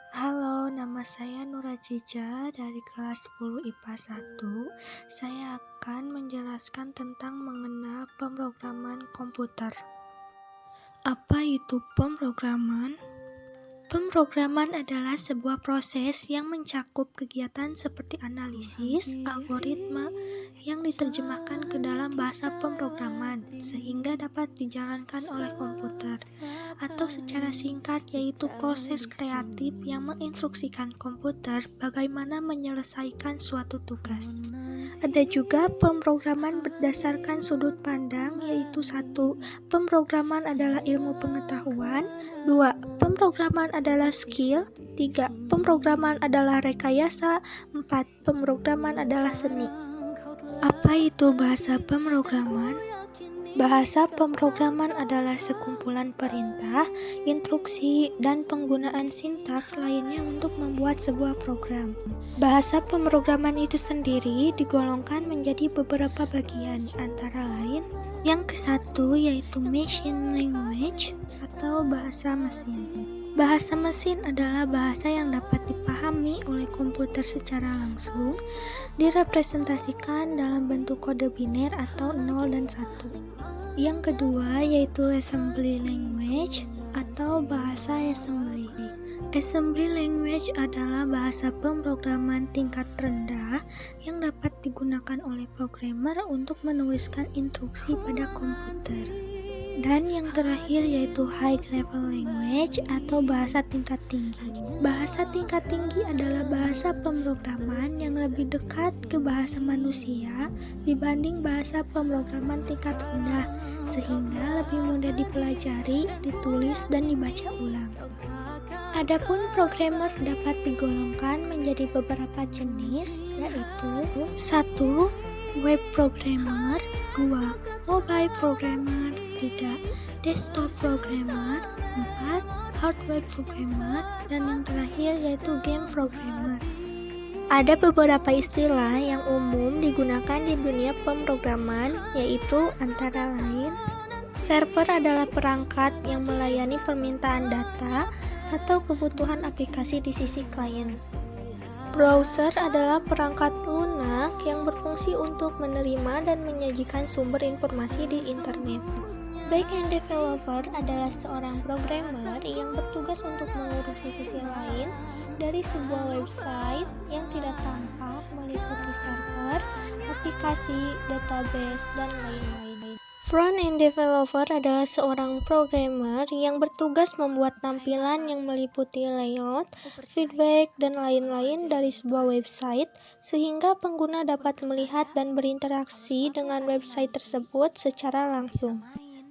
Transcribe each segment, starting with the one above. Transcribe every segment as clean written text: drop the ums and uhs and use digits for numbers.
Halo, nama saya Nurajiza dari kelas 10 IPA 1. Saya akan menjelaskan tentang mengenal pemrograman komputer. Apa itu pemrograman? Pemrograman adalah sebuah proses yang mencakup kegiatan seperti analisis, algoritma yang diterjemahkan ke dalam bahasa pemrograman sehingga dapat dijalankan oleh komputer, atau secara singkat yaitu proses kreatif yang menginstruksikan komputer bagaimana menyelesaikan suatu tugas. Ada juga pemrograman berdasarkan sudut pandang, yaitu 1. Pemrograman adalah ilmu pengetahuan. 2. Pemrograman adalah skill. 3. Pemrograman adalah rekayasa. 4. Pemrograman adalah seni. Apa itu bahasa pemrograman? Bahasa pemrograman adalah sekumpulan perintah, instruksi, dan penggunaan sintaks lainnya untuk membuat sebuah program. Bahasa pemrograman itu sendiri digolongkan menjadi beberapa bagian, antara lain yang ke-1 yaitu machine language atau bahasa mesin. Bahasa mesin adalah bahasa yang dapat dipahami oleh komputer secara langsung, direpresentasikan dalam bentuk kode biner atau 0 dan 1. Yang kedua yaitu assembly language atau bahasa assembly. Assembly language adalah bahasa pemrograman tingkat rendah yang dapat digunakan oleh programmer untuk menuliskan instruksi pada komputer. Dan yang terakhir yaitu high level language atau bahasa tingkat tinggi. Bahasa tingkat tinggi adalah bahasa pemrograman yang lebih dekat ke bahasa manusia dibanding bahasa pemrograman tingkat rendah, sehingga lebih mudah dipelajari, ditulis, dan dibaca ulang. Adapun programmer dapat digolongkan menjadi beberapa jenis, yaitu 1. Web programmer, 2. Mobile programmer, 3. Desktop programmer, 4. Hardware programmer, dan yang terakhir yaitu game programmer. Ada beberapa istilah yang umum digunakan di dunia pemrograman, yaitu antara lain server adalah perangkat yang melayani permintaan data atau kebutuhan aplikasi di sisi klien. Browser adalah perangkat lunak yang berfungsi untuk menerima dan menyajikan sumber informasi di internet. Backend developer adalah seorang programmer yang bertugas untuk mengurusi sisi lain dari sebuah website yang tidak tampak, meliputi server, aplikasi, database, dan lain-lain. Front-end developer adalah seorang programmer yang bertugas membuat tampilan yang meliputi layout, feedback, dan lain-lain dari sebuah website, sehingga pengguna dapat melihat dan berinteraksi dengan website tersebut secara langsung.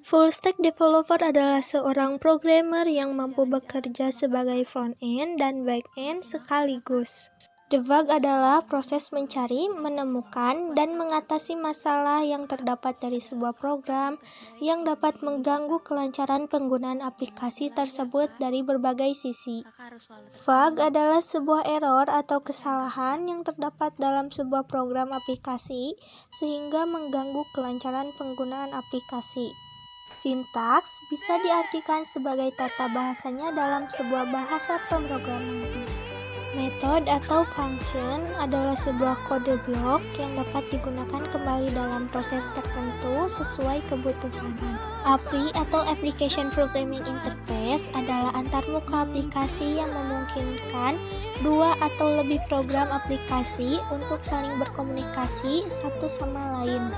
Full stack developer adalah seorang programmer yang mampu bekerja sebagai front-end dan back-end sekaligus. Debug adalah proses mencari, menemukan, dan mengatasi masalah yang terdapat dari sebuah program yang dapat mengganggu kelancaran penggunaan aplikasi tersebut dari berbagai sisi. Bug adalah sebuah error atau kesalahan yang terdapat dalam sebuah program aplikasi sehingga mengganggu kelancaran penggunaan aplikasi. Sintaks bisa diartikan sebagai tata bahasanya dalam sebuah bahasa pemrograman. Method atau function adalah sebuah kode blok yang dapat digunakan kembali dalam proses tertentu sesuai kebutuhan. API atau Application Programming Interface adalah antarmuka aplikasi yang memungkinkan dua atau lebih program aplikasi untuk saling berkomunikasi satu sama lain.